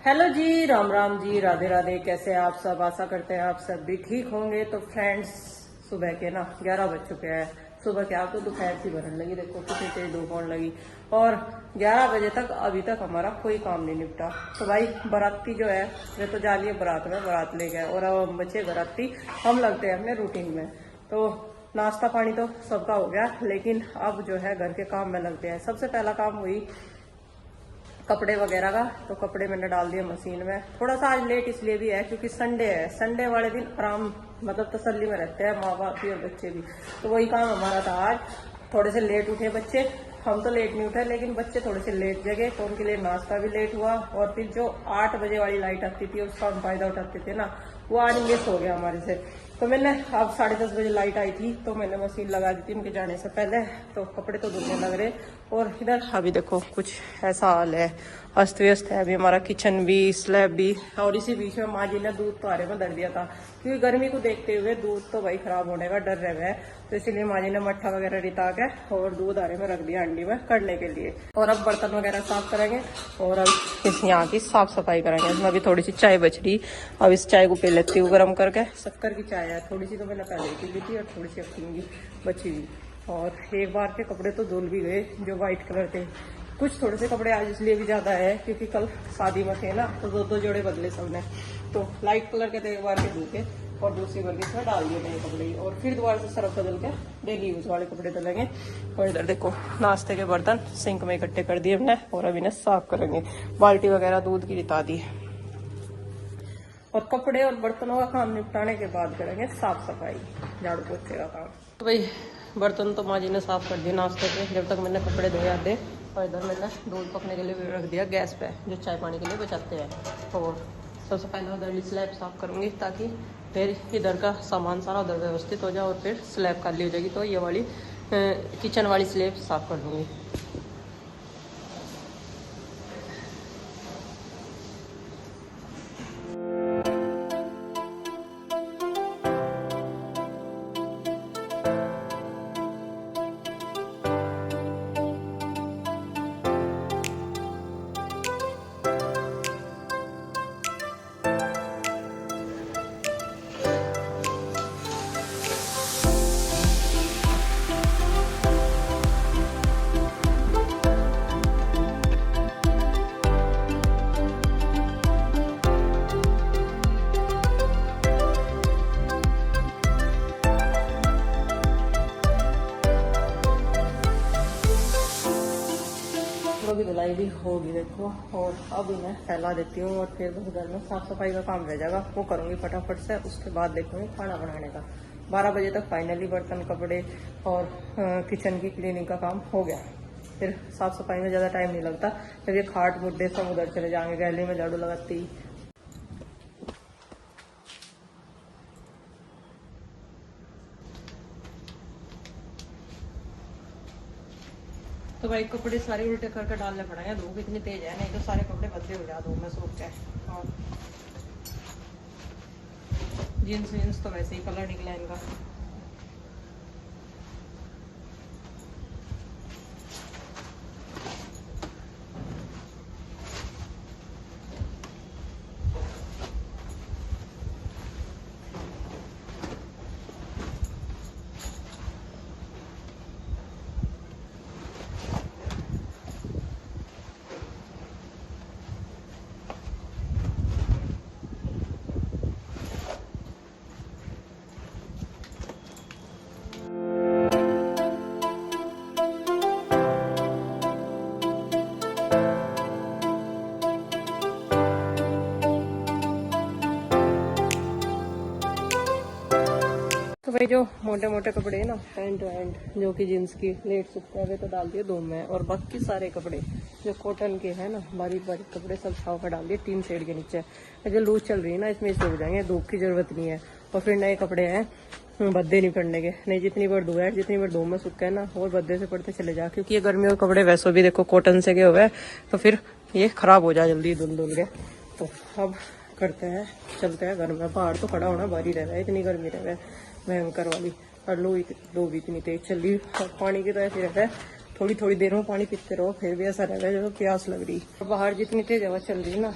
Hello जी, राम राम जी, राधे राधे। कैसे हैं आप सब? आशा करते हैं आप सब भी ठीक होंगे। तो फ्रेंड्स, सुबह के ना 11 बज चुके हैं। सुबह क्या, तो दोपहर की भरन लगी, देखो कितनी तेज धूप होने लगी। और 11 बजे तक अभी तक हमारा कोई काम नहीं निपटा। तो भाई बाराती जो है वे तो जा लिए बारात में, बारात ले गए और अब हम बचे बाराती। हम लगते हैं अपने रूटीन में। तो नाश्ता पानी तो सबका हो गया, लेकिन अब जो है घर के काम में लगते हैं। सबसे पहला काम हुई कपड़े वगैरह का। तो कपड़े मैंने डाल दिए मशीन में। थोड़ा सा आज लेट इसलिए भी है क्योंकि संडे है। संडे वाले दिन आराम मतलब तसल्ली में रहते हैं माँ बाप भी और बच्चे भी। तो वही काम हमारा था आज। थोड़े से लेट उठे बच्चे, हम तो लेट नहीं उठे लेकिन बच्चे थोड़े से लेट जगे, तो उनके लिए नाश्ता भी लेट हुआ। और फिर जो 8 बजे वाली लाइट आती थी उसका हम फायदा उठाते थे ना, वो आज मिस हो गया हमारे से। तो मैंने अब 10:30 बजे लाइट आई थी तो मैंने मशीन लगा दी थी उनके जाने से पहले। तो कपड़े तो धुलने लग रहे। और इधर अभी देखो कुछ ऐसा हाल है, अस्त व्यस्त है अभी हमारा किचन भी, स्लैब भी। और इसी बीच में माँ जी ने दूध तो आरे में धर दिया था क्योंकि गर्मी को देखते हुए दूध तो भाई खराब होने का डर रह गया। तो इसीलिए माँ जी ने मट्ठा वगैरह रिता के और दूध आरे में रख दिया अंडी में करने के लिए। और अब बर्तन वगैरह साफ करेंगे और अब इस यहाँ की साफ सफाई करेंगे। इसमें अभी थोड़ी सी चाय बच रही, अब इस चाय को पी लेती हूँ गर्म करके। शक्कर की चाय है, थोड़ी सी तो मैंने पहले ही पी ली थी और थोड़ी सी अपनी बची हुई। और एक बार के कपड़े तो धुल भी गए जो व्हाइट कलर थे। कुछ थोड़े से कपड़े आज इसलिए भी ज्यादा है क्योंकि कल शादी में थे ना, तो 2-2 जोड़े बदले सबने। तो लाइट कलर के तो एक बार के धुलके और दूसरी बार के इसमें डाल दिए नए कपड़े। और फिर दोबारा से सर्फ बदल के डेली यूज वाले कपड़े धुलेंगे। और इधर देखो नाश्ते के बर्तन सिंक में इकट्ठे कर दिए हमने और अब इन्हें साफ करेंगे। बाल्टी वगैरह दूध की रिता दी। और कपड़े और बर्तनों का काम निपटाने के बाद करेंगे साफ सफाई, झाड़ू पोछे का काम। तो भाई बर्तन तो माँ जी ने साफ कर दिए नाश्ते के, जब तक मैंने कपड़े धोए आधे। और इधर मैंने दूध पकने के लिए रख दिया गैस पे, जो चाय पानी के लिए बचाते हैं। और सबसे पहले उधर स्लैब साफ करूँगी ताकि फिर इधर का सामान सारा उधर व्यवस्थित हो जाए और फिर स्लैब खाली हो जाएगी। तो ये वाली किचन वाली स्लैब साफ कर दूँगी। की धुलाई भी होगी देखो। और अब मैं फैला देती हूँ और फिर बस घर में साफ सफाई का काम रह जाएगा, वो करूँगी फटाफट से। उसके बाद देखूँगी खाना बनाने का। 12 बजे तक फाइनली बर्तन कपड़े और किचन की क्लीनिंग का काम हो गया। फिर साफ सफाई में ज़्यादा टाइम नहीं लगता, जब ये खाट मुद्दे सब उधर चले जाएंगे। गैलरी में झाड़ू लगाती। तो भाई कपड़े सारे उल्टे करके डालने पड़ेंगे, धूप इतनी तेज है, नहीं तो सारे कपड़े बदले हो जाए धूप में सूख के। और जीन्स वीन्स तो वैसे ही कलर निकला इनका। तो भाई जो मोटे मोटे कपड़े हैं ना, हैंड टू हैंड, जो कि जींस की लेट सूखते हैं, वे तो डाल दिए धूप में। और बाकी सारे कपड़े जो कॉटन के हैं ना, बारीक बारीक कपड़े सब छाव का डाल दिए 3 शेड के नीचे। जो लूज चल रही है ना, इसमें सूख जाएंगे, धूप की जरूरत नहीं है। और फिर नए कपड़े हैं बद्दे नहीं पड़ने के, नहीं जितनी बार धोया है, जितनी बार धूप में सूखा है ना, और बद्दे से पड़ते चले जा। क्योंकि ये गर्मी और कपड़े वैसे भी देखो कॉटन से गए हुए हैं, तो फिर ये खराब हो जाए जल्दी धुल धुल के। तो अब करते हैं, चलते हैं घर में। बाहर तो खड़ा होना भारी रह रहा है, इतनी गर्मी रह रहा है भयंकर वाली। और लो भी इतनी तेज चल रही। पानी की तो ऐसे रहता है, थोड़ी थोड़ी देर में पानी पीते रहो, फिर भी ऐसा रहता है जब प्यास लग रही। बाहर जितनी तेज हवा चल रही है ना,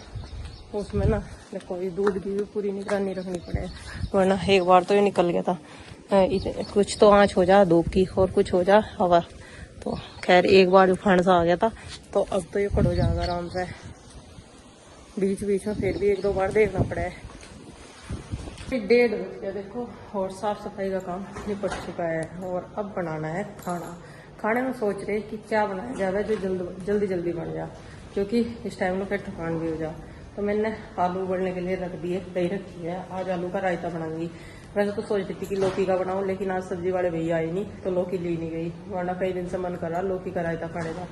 उसमें ना देखो ये दूध की भी पूरी निगरानी रखनी पड़े, वरना एक बार तो ये निकल गया था। कुछ तो आँच हो जा धूप की और कुछ हो जा हवा, तो खैर एक बार उफान सा आ गया था, तो अब तो ये खड़ हो जाएगा आराम से। बीच बीच में फिर भी 1-2 बार देखना पड़ा है। 1:30 बज गया देखो, और साफ सफाई का काम निपट चुका है। और अब बनाना है खाना। खाने में सोच रहे कि क्या बनाया जाए जो जल्दी बन जाए, क्योंकि इस टाइम में फिर थकान भी हो जाए। तो मैंने आलू उबलने के लिए रख दिए, दही रखी है। आज आलू का रायता बनाऊंगी। वैसे तो सोच रही थी कि लौकी का बनाऊं, लेकिन आज सब्जी वाले भैया आए नहीं तो लौकी ली नहीं गई, वरना कई दिन से मन कर रहा लौकी का रायता खाने का।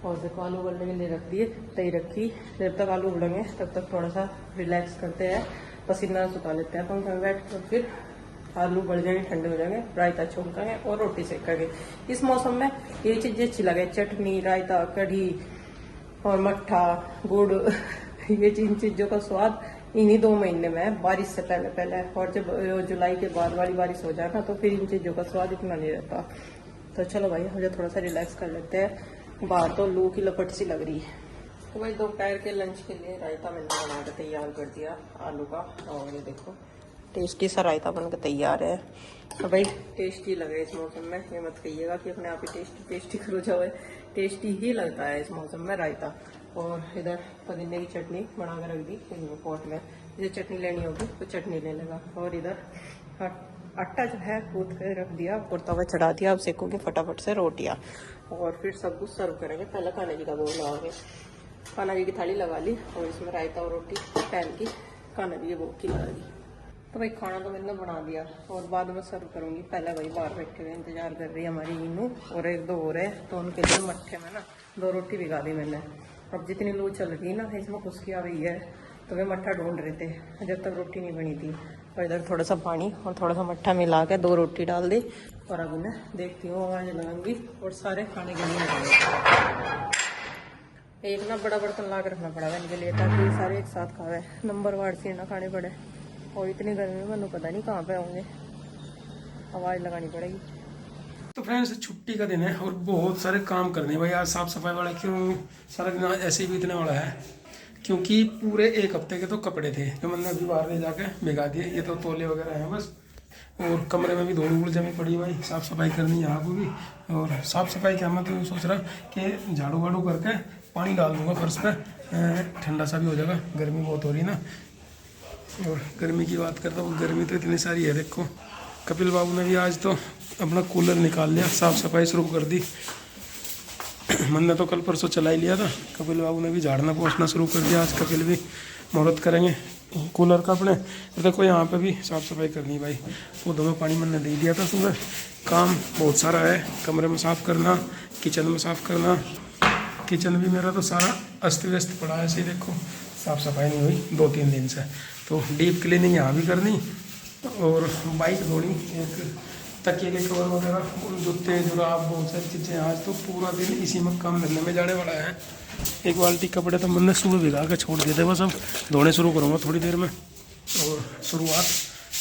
और देखो आलू उबलने के लिए रख दिए, दही रखी। जब तक आलू उबलेंगे तब तक थोड़ा सा रिलैक्स करते हैं, पसीना सुखा लेते हैं पंखे में बैठ कर। फिर आलू बढ़ जाएंगे, ठंडे हो जाएंगे, रायता छोंकेंगे और रोटी सेकेंगे। इस मौसम में ये चीजें अच्छी लगे, चटनी, रायता, कढ़ी और मट्ठा, गुड़ ये इन चीजों का स्वाद इन्हीं 2 महीने में, बारिश से पहले। और जब जुलाई के बाद वाली बारिश हो जाए ना, तो फिर इन चीजों का स्वाद इतना नहीं रहता। तो चलो भाई मुझे थोड़ा सा रिलैक्स कर लेते हैं, बाहर तो लू की लपट सी लग रही है। तो भाई दोपहर के लंच के लिए रायता मैंने बना के तैयार कर दिया आलू का, और ये देखो टेस्टी सा रायता बन के तैयार है। तो भाई टेस्टी लगे इस मौसम में, ये मत कहिएगा कि अपने आप ही टेस्टी करो जाओ, टेस्टी ही लगता है इस मौसम में रायता। और इधर पुदीने की चटनी बना कर रख दी इनमें पॉट में, जिसे चटनी लेनी होगी तो चटनी ले लेगा। और इधर आटा जो है गूंथ के रख दिया और तवा चढ़ा दिया, अब सेकूंगी फटाफट से रोटियाँ और फिर सब कुछ सर्व करेंगे। पहले खाने जी का बोल लगाओगे, खाना जी की थाली लगा ली और इसमें रायता और रोटी पहन की खाना जी के भोग की लगा दी। तो भाई खाना तो मैंने बना दिया और बाद में सर्व करूंगी। पहले भाई बाहर बैठे हुए इंतजार कर रही है हमारी इनू, और 1-2 हो रहे, तो उनके लिए मट्ठे में ना 2 रोटी भिगा दी मैंने। अब जितनी लू चल रही ना, इसमें खुशकी आ गई है, तो वे मट्ठा ढूंढ रहे थे जब तक रोटी नहीं बनी थी। और इधर थोड़ा सा पानी और थोड़ा सा मट्ठा मिला के 2 रोटी डाल दी, और अब उन्हें देखती हूँ आवाज लगाऊंगी और सारे खाने के लिए लगाऊंगी। एक ना बड़ा बर्तन ला के रखना पड़ेगा इनके लिए, ताकि सारे एक साथ खावे, नंबर वार से ना खाने पड़े। और इतनी गर्मी में मैंने पता नहीं कहाँ पे होंगे, आवाज़ लगानी पड़ेगी। तो फ्रेंड्स छुट्टी का दिन है और बहुत सारे काम करने हैं भाई। आज साफ सफाई वाला क्यों सारा दिन आज ऐसे ही बीतने वाला है, क्योंकि पूरे 1 हफ्ते के तो कपड़े थे जो मैंने अभी बाहर ले जाके भिगा दिए। ये तो तौले वगैरह हैं बस, और कमरे में भी धूल वूल जमी पड़ी भाई, साफ़ सफाई करनी यहाँ को भी। और साफ़ सफाई क्या, मैं तो सोच रहा कि झाड़ू वाड़ू करके पानी डाल दूँगा फर्श पे, ठंडा सा भी हो जाएगा, गर्मी बहुत हो रही है ना। और गर्मी की बात करता हूँ, गर्मी तो इतनी सारी है। देखो कपिल बाबू ने भी आज तो अपना कूलर निकाल लिया, साफ़ सफाई शुरू कर दी। मैंने तो कल परसों चला ही लिया था, कपिल बाबू ने भी झाड़ना पोंछना शुरू कर दिया। आज कपिल भी मुहूर्त करेंगे कूलर का अपने। देखो यहाँ पे भी साफ़ सफाई करनी भाई, पौधों में पानी मैंने दे दिया था सुबह। काम बहुत सारा है, कमरे में साफ़ करना, किचन में साफ़ करना। किचन भी मेरा तो सारा अस्त व्यस्त पड़ा है, ऐसे ही देखो साफ़ सफाई नहीं हुई 2-3 दिन से। तो डीप क्लीनिंग यहाँ भी करनी, और बाइक धोनी, एक तकिए के कवर वगैरह, जूते जुराब, बहुत सारी चीज़ें। आज तो पूरा दिन इसी में काम धंधे में जाने वाला है। 1 बाल्टी कपड़े तो मैंने सुबह भिगा के छोड़ दिए थे, बस अब धोने शुरू करूँगा थोड़ी देर में। और शुरुआत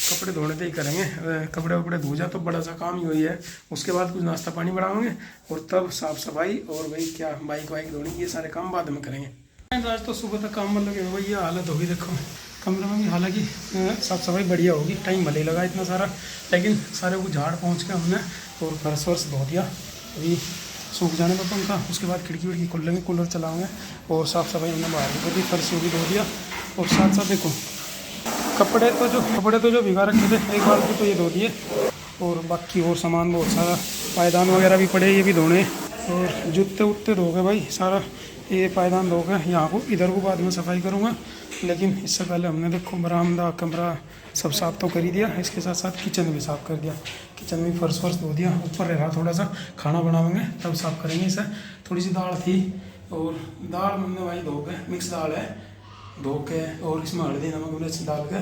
कपड़े धोने से ही करेंगे, कपड़े वपड़े धो जा तो बड़ा सा काम ही हुई है। उसके बाद कुछ नाश्ता पानी बनाएंगे और तब साफ़ सफाई और भाई क्या बाइक वाइक धोनी, ये सारे काम बाद में करेंगे। आज तो सुबह तक काम में लगे हुए, ये हालत होगी देखो कमरे में भी। हालांकि साफ़ सफाई बढ़िया होगी, टाइम भले ही लगा इतना सारा, लेकिन सारे को झाड़ पहुँच के हमने और फर्श वर्श धो दिया। अभी सूख जाने में पंखा, उसके बाद खिड़की विड़की खोल लेंगे, कूलर चलाएंगे और साफ़ सफाई हमने बाहर भी कर दी, फर्श भी धो दिया। और साथ साथ देखो कपड़े तो जो भिगा रखे थे 1 बार तो ये धो दिए, और बाकी और सामान बहुत सारा, पायदान वगैरह भी पड़े, ये भी धोने। और जूते उत्ते धो गए भाई सारा, ये पायदान धो गए। यहाँ को इधर को बाद में सफाई करूँगा, लेकिन इससे पहले हमने देखो बरामदा कमरा सब साफ़ तो कर ही दिया। इसके साथ साथ किचन भी साफ़ कर दिया, किचन में फर्श वर्श धो दिया। ऊपर रहा थोड़ा सा, खाना बनाएंगे तब साफ़ करेंगे इसे। थोड़ी सी दाल थी, और दाल हमने भाई धो के, मिक्स दाल है, धो के और इसमें हल्दी नमक मिर्च डाल के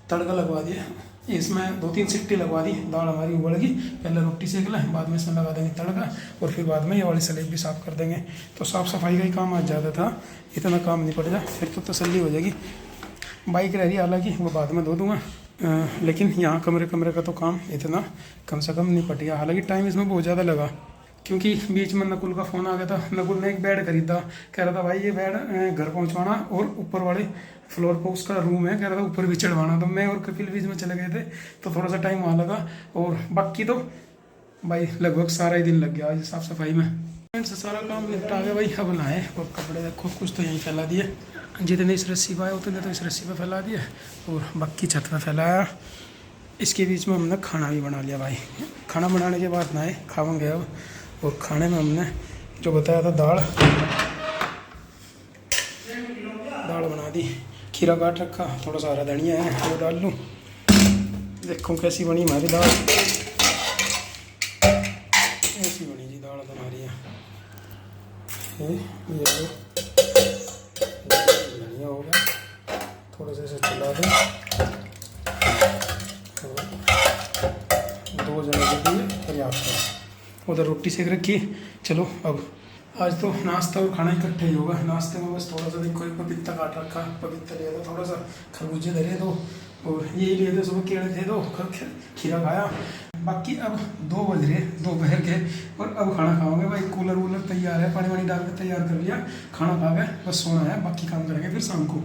तड़का लगवा दिया। इसमें 2-3 सीटी लगवा दी, दाल हमारी उबल गई। पहले रोटी सेक लें, बाद में इसमें लगा देंगे तड़का, और फिर बाद में ये वाली स्लेब भी साफ़ कर देंगे। तो साफ़ सफाई का ही काम आज ज़्यादा था, इतना काम नहीं पड़ जाए, फिर तो तसल्ली हो जाएगी। बाइक रह रही हालांकि, वो बाद में धो दूँगा, लेकिन यहाँ कमरे का तो काम इतना कम से कम नहीं पट गया। हालांकि टाइम इसमें बहुत ज़्यादा लगा, क्योंकि बीच में नकुल का फ़ोन आ गया था। नकुल ने एक बेड खरीदा, कह रहा था भाई ये बेड घर पहुंचवाना और ऊपर वाले फ्लोर पर उसका रूम है, कह रहा था ऊपर भी चढ़वाना। तो मैं और कपिल बीच में चले गए थे तो थोड़ा सा टाइम वहाँ लगा, और बाकी तो भाई लगभग सारा ही दिन लग गया आज साफ़ सफाई में। फ्रेंड्स सारा काम निपटा गया भाई, अब नहाए। और कपड़े देखो कुछ तो यहीं फैला दिए, जितने इस रस्सी पाए उतने तो इस रस्सी पे फैला दिए, और बाकी छत पे फैलाया। इसके बीच में हमने खाना भी बना लिया भाई। खाना बनाने के बाद नहाए, खाएंगे अब। और खाने में हमने जो बताया था दाल बना दी, खीरा काट रखा, थोड़ा सा हरा धनिया है वो डाल लूँ। देखो कैसी बनी हमारी दाल, ऐसी बनी जी दाल हमारी है। ये धनिया हो गया, थोड़ा सा इसे चला दें। 2 जने के लिए पर्याप्त है। उधर रोटी सेक रखी। चलो अब आज तो नाश्ता और खाना इकट्ठे ही होगा। नाश्ते में बस थोड़ा सा देखो एक पपीता काट रखा, पपीता लिया था, थोड़ा सा खरबूजे धरे दो, और यही लिए थे सुबह केले थे दो, खीरा खाया। बाकी अब 2 बज रहे दोपहर के, और अब खाना खाओगे भाई। कूलर वूलर तैयार है, पानी वानी डाल के तैयार कर लिया। खाना खा के बस सोना है, बाकी काम करेंगे फिर शाम को।